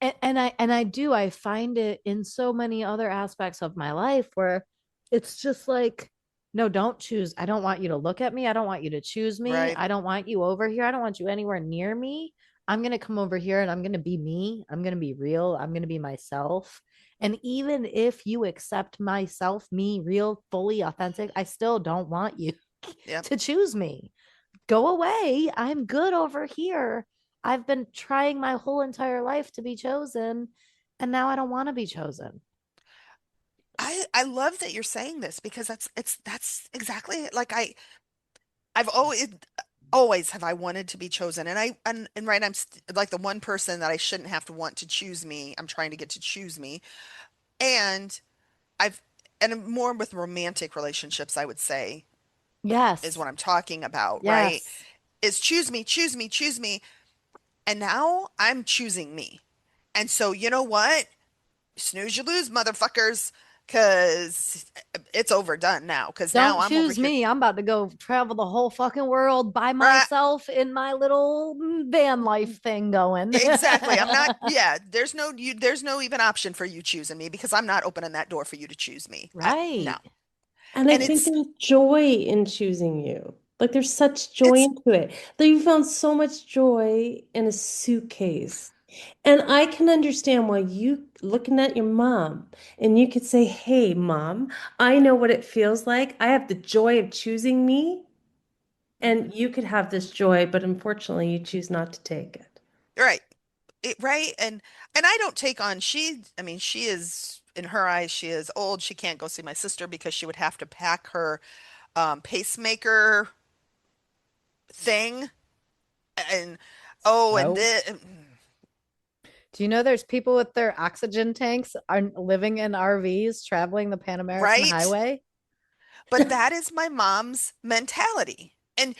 and I find it in so many other aspects of my life where it's just like, no, don't choose. I don't want you to look at me. I don't want you to choose me. Right. I don't want you over here. I don't want you anywhere near me. I'm going to come over here and I'm going to be me. I'm going to be real. I'm going to be myself. And even if you accept myself, me, real, fully authentic, I still don't want you Yep. to choose me. Go away. I'm good over here. I've been trying my whole entire life to be chosen, and now I don't want to be chosen. I love that you're saying this because that's exactly it. Like I've always have I wanted to be chosen, and and right, like the one person that I shouldn't have to want to choose me. I'm trying to get to choose me, and I've and more with romantic relationships, I would say, is Yes. what I'm talking about, right? Yes. Is choose me, choose me, choose me, and now I'm choosing me. And so you know what? Snooze you lose, motherfuckers, because it's overdone now. Because now Don't I'm over choose here. me. I'm about to go travel the whole fucking world by Right. myself in my little van life thing going. Exactly. I'm not, yeah, there's no even option for you choosing me because I'm not opening that door for you to choose me. No. Right. And I And think there's joy in choosing you. Like there's such joy it's into it. That you found so much joy in a suitcase. And I can understand why you looking at your mom and you could say, "Hey, mom, I know what it feels like. I have the joy of choosing me, mhm, and you could have this joy, but unfortunately you choose not to take it." right. Right. And I don't take on I mean, she is in her eyes, she is old. She can't go see my sister because she would have to pack her pacemaker thing and oh and No. this Do you know there's people with their oxygen tanks are living in RVs traveling the Pan American right. Highway? But that is my mom's mentality. And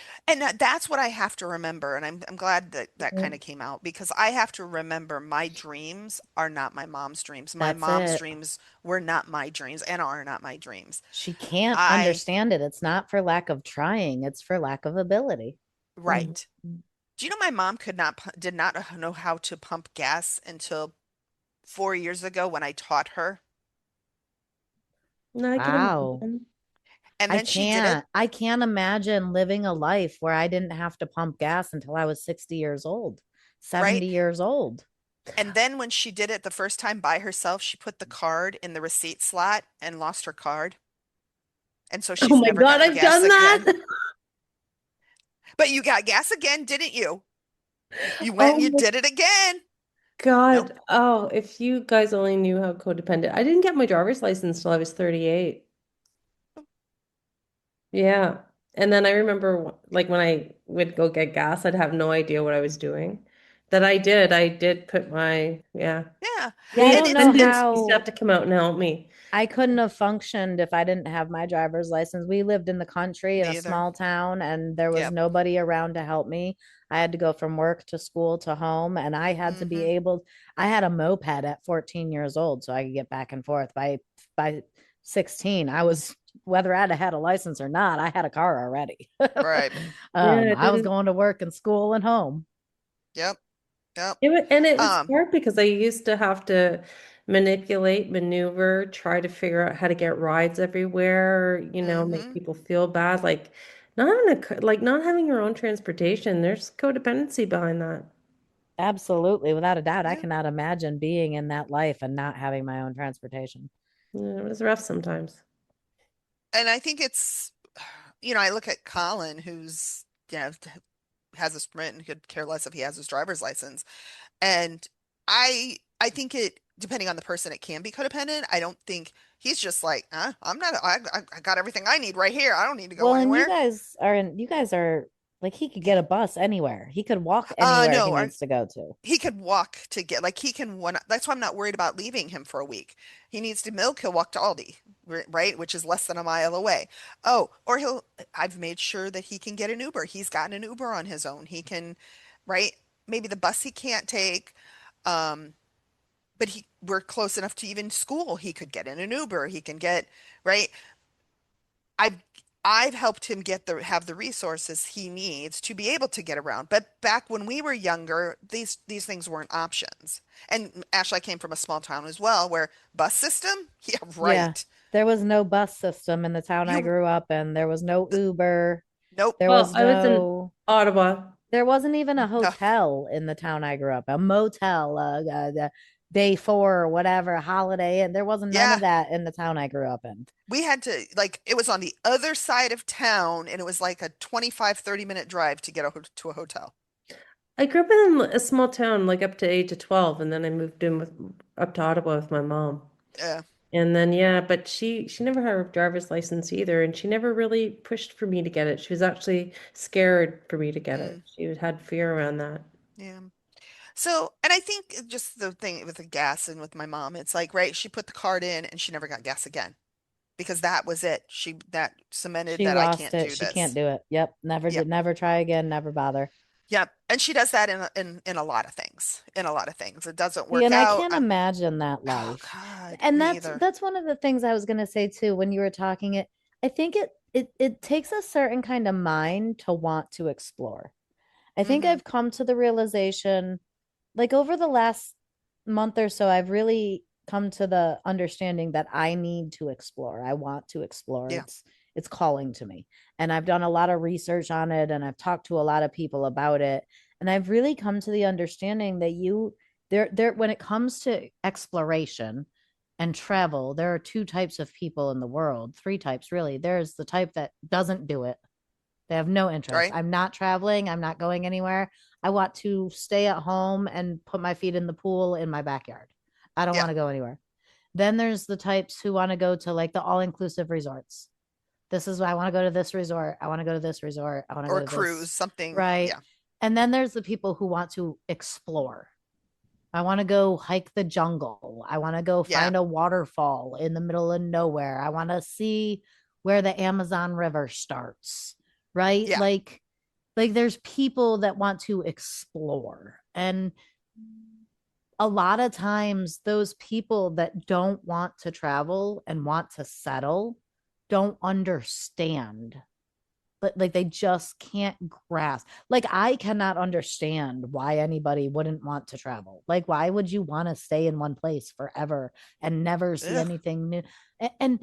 that's what I have to remember. And I'm glad that that kind of came out because I have to remember my dreams are not my mom's dreams. My That's mom's it. dreams were not my dreams and are not my dreams. She can't I understand it. It's not for lack of trying, it's for lack of ability. Mhm. right. Do you know my mom did not know how to pump gas until 4 years ago when I taught her, No, I can Wow. imagine. and I then she did it. can't. I can't imagine living a life where I didn't have to pump gas until I was 60 years old, Right. 70 years old. And then when she did it the first time by herself, she put the card in the receipt slot and lost her card. And so Oh she's my never God, gotten I've gas done again. that. But you got gas again, didn't you? You went Oh and you my did it again. Nope. God. Oh, if you guys only knew how codependent. I didn't get my driver's license till I was 38. Yeah. And then I remember like when I would go get gas, I'd have no idea what I was doing. That I did put my, yeah. Yeah. Yeah, I The And don't know attendants used to how have to come out and help me. I couldn't have functioned if I didn't have my driver's license. We lived in the country in a me either. small town and there was Yep. nobody around to help me. I had to go from work to school to home and I had to be Hmm. able I had a moped at 14 years old so I could get back and forth. By 16, I was whether I'd have had a license or not, I had a car already. Right. Yeah, it I was didn't. going to work and school and home. Yep. Yep. And it was Um, hard because I used to have to manipulate, maneuver, try to figure out how to get rides everywhere, make hmm people feel bad. Like not having like not having your own transportation, there's codependency behind that. Absolutely, without a doubt. I Yeah. cannot imagine being in that life and not having my own transportation. Yeah, it was rough sometimes. And I think it's, I look at Colin, who's, has his permit and could care less if he has his driver's license. And I think it, depending on the person, it can be codependent. I don't think he's just like, I'm not, I got everything I need right here. I don't need to go Well, and anywhere. you guys are like he could get a bus anywhere. He could walk anywhere he No, needs to go to. he could walk to get, like, he can one. That's why I'm not worried about leaving him for a week. He needs to milk, he'll walk to Aldi, right? Which is less than a mile away. Oh, or I've made sure that he can get an Uber. He's gotten an Uber on his own. He can, right? Maybe the bus he can't take. Um, but we're close enough to even school. He could get in an Uber. He can get, right? I've I've helped him have the resources he needs to be able to get around. But back when we were younger, these things weren't options. And Ashley, I came from a small town as well, where bus system, yeah, Yeah. right. There was no bus system in the town I You grew up in. There was no Uber. Nope. There Well, was I was in no Ottawa. There wasn't even a No. hotel in the town I grew up, a motel, the day four or whatever, holiday, and there wasn't none of Yeah, that in the town I grew up in. we had to, like, it was on the other side of town, and it was like a 25-30 minute drive to get to a hotel. I grew up in a small town, like up to age of 12, and then I moved in with up to Ottawa with my mom. Yeah. And then yeah, but she never had a driver's license either, and she never really pushed for me to get it. She was actually scared for me to get it. Mm, She had fear around that. yeah. So, and I think just the thing with the gas and with my mom, it's like, right, she put the card in and she never got gas again because that was it. That cemented She that I lost can't it. do She can't this. do it. Yep. Yep. Never try again, never bother. Yep. And she does that in a lot of things. In a lot of things. It doesn't See, work and I out. can't imagine that Oh life. God, And me either. that's one of the things I was gonna say too when you were talking it. I think it takes a certain kind of mind to want to explore. I think Hmm. I've come to the realization, like over the last month or so, I've really come to the understanding that I need to explore. I want to explore. Yeah. It's calling to me. And I've done a lot of research on it and I've talked to a lot of people about it. And I've really come to the understanding that there when it comes to exploration and travel, there are two types of people in the world, three types really. There's the type that doesn't do it. They have no interest. Right. I'm not traveling. I'm not going anywhere. I want to stay at home and put my feet in the pool in my backyard. I don't Yeah. want to go anywhere. Then there's the types who want to go to like the all inclusive resorts. This is why I want to go to this resort. I want to go to this resort. I want to go Or to this. cruise, something. Right. Yeah. And then there's the people who want to explore. I want to go hike the jungle. I want to go Yeah. find a waterfall in the middle of nowhere. I want to see where the Amazon River starts, right? Yeah. Like there's people that want to explore. And a lot of times those people that don't want to travel and want to settle don't understand, but like they just can't grasp. Like I cannot understand why anybody wouldn't want to travel. Like why would you want to stay in one place forever and never see Ugh. anything new? And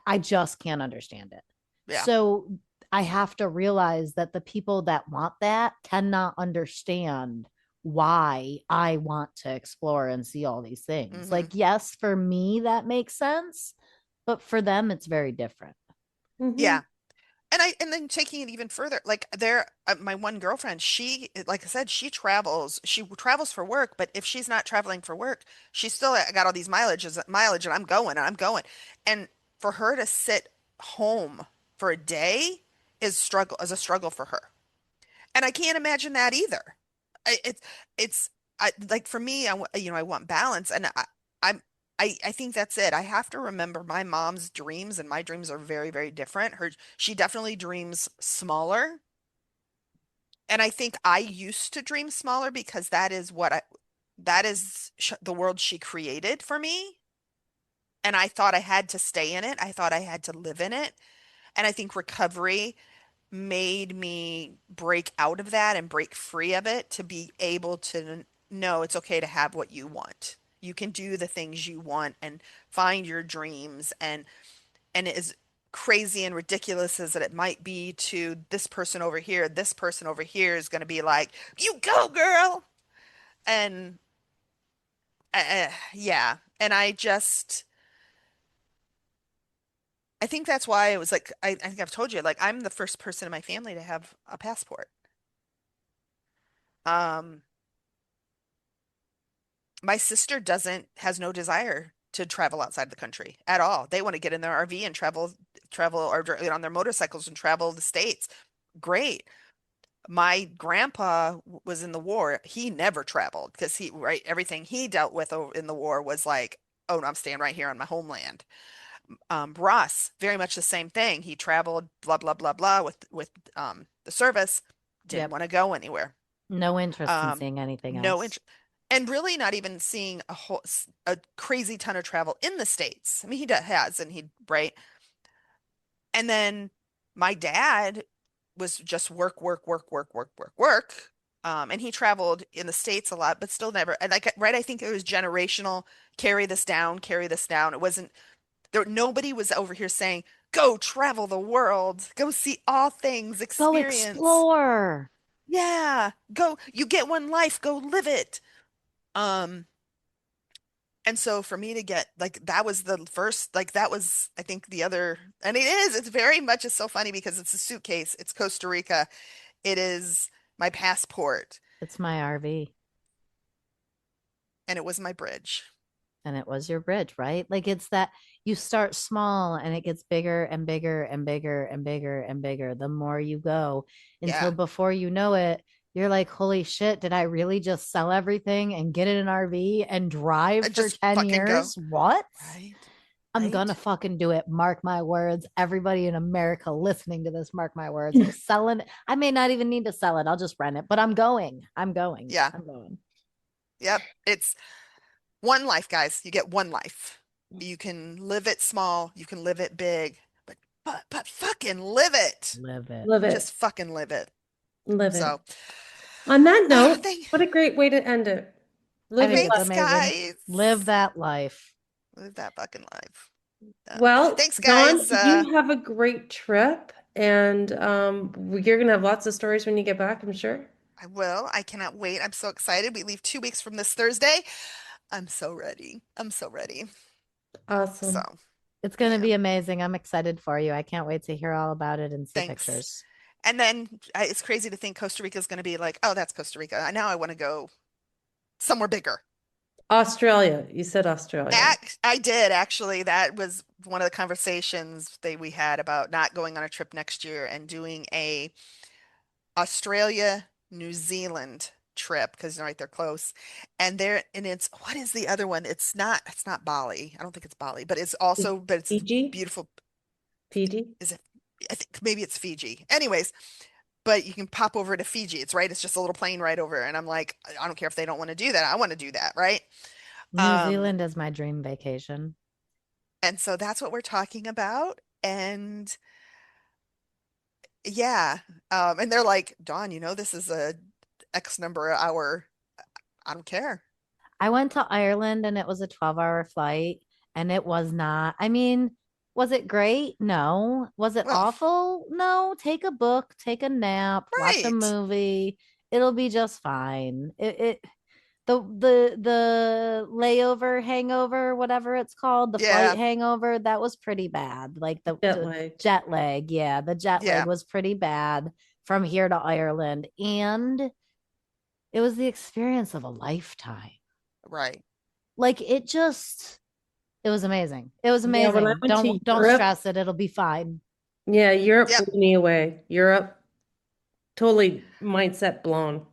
I just can't understand it. Yeah. So I have to realize that the people that want that cannot understand why I want to explore and see all these things. Hmm. Like yes, for me that makes sense, but for them it's very different. Hmm. Yeah. And then taking it even further, like my one girlfriend, she, like I said, she travels for work, but if she's not traveling for work, she's still got all these mileage, and I'm going. And for her to sit home for a day is a struggle for her. And I can't imagine that either. It's like for me, I want balance, and I'm I think that's it. I have to remember my mom's dreams, and my dreams are very, very different. She definitely dreams smaller, and I think I used to dream smaller because that is the world she created for me, and I thought I had to stay in it. I thought I had to live in it, and I think recovery made me break out of that and break free of it to be able to know it's okay to have what you want. You can do the things you want and find your dreams, and as crazy and ridiculous as it might be to this person over here is going to be like, "You go, girl." And yeah, and I think that's why it was like I think I've told you, like, I'm the first person in my family to have a passport. Um, my sister has no desire to travel outside the country at all. They want to get in their RV and travel or on their motorcycles and travel the states. Great. My grandpa was in the war. He never traveled because right, everything he dealt with in the war was like, oh, no, I'm staying right here on my homeland. Ross, very much the same thing. He traveled, blah, blah, blah, blah, with the service, didn't Yep. want to go anywhere. No interest in Um, seeing anything no else. interest, and really not even seeing a crazy ton of travel in the States. I mean, has, and right. And then my dad was just work, work, work, work, work, work, work. And he traveled in the States a lot, but still never. And like, right, I think it was generational. Carry this down, carry this down. It wasn't there. Nobody was over here saying, "Go travel the world, go see all things, Go experience." explore. Yeah, go. You get one life, go live it. Um, and so for me to get like that was the first, like that was, I think the other, and it's very much, it's so funny because it's a suitcase, it's Costa Rica, it is my passport, It's my RV. and it was my bridge. And it was your bridge, right? Like it's that you start small and it gets bigger and bigger and bigger and bigger and bigger the more you go until Yeah, before you know it, you're like, holy shit, did I really just sell everything and get in an RV and drive I for just 10 fucking go. years? What? Right, I'm gonna right. fucking do it. Mark my words. Everybody in America listening to this, mark my words. I'm selling it. I may not even need to sell it. I'll just rent it, but I'm going. I'm going. Yeah, I'm going. yep. It's one life, guys. You get one life. You can live it small, you can live it big, but fucking live it. Live it. Live it. Just fucking live it. Live it. So, On that note, thank, what a great way to end it. I Live your think it's thanks, life. amazing. guys. Live that life. Live that fucking life. Well, Thanks, Dawn, guys. you have a great trip, and you're gonna have lots of stories when you get back, I'm sure. I will. I cannot wait. I'm so excited. We leave 2 weeks from this Thursday. I'm so ready. I'm so ready. So, Awesome. It's going to yeah, be amazing. I'm excited for you. I can't wait to hear all about it and see thanks. pictures. And then it's crazy to think Costa Rica is going to be like, oh, that's Costa Rica. Now I want to go somewhere bigger. Australia. You said Australia. I did actually. That was one of the conversations that we had about not going on a trip next year and doing a Australia, New Zealand trip because right, they're close. And it's what is the other one? It's not Bali. I don't think it's Bali, but it's Fiji? beautiful. Fiji? Is it? I think maybe it's Fiji. Anyways, but you can pop over to Fiji. It's just a little plane right over. And I'm like, I don't care if they don't want to do that. I want to do that, right? New Um, Zealand is my dream vacation. and so that's what we're talking about. And yeah, and they're like, Dawn, this is a X number of hour. I don't care. I went to Ireland and it was a 12-hour flight and it was not, I mean, was it great? No. Was it Well, awful? No. Take a book, take a nap, watch a right. movie. It'll be just fine. The layover hangover, whatever it's called, the flight Yeah, hangover, that was pretty bad. Like Jet the lag. jet lag. Yeah, the jet lag yeah, was pretty bad from here to Ireland. And it was the experience of a lifetime. right. Like it was amazing. It was Yeah, when I amazing. went to Don't Europe, stress it. It'll be fine. yeah, Europe Yep. blew me away. Europe, totally mindset blown.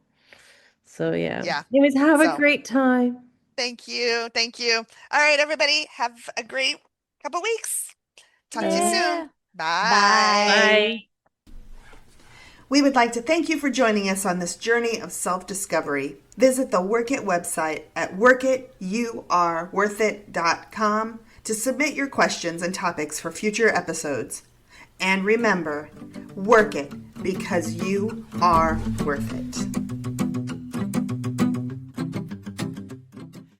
So yeah. Yeah. Anyways, have a So great time. thank you. Thank you. All right, everybody. Have a great couple weeks. Talk to you Yeah. soon. Yeah. Bye. Bye. Bye. We would like to thank you for joining us on this journey of self-discovery. Visit the Work It website at workityouareworthit.com to submit your questions and topics for future episodes. And remember, work it because you are worth it.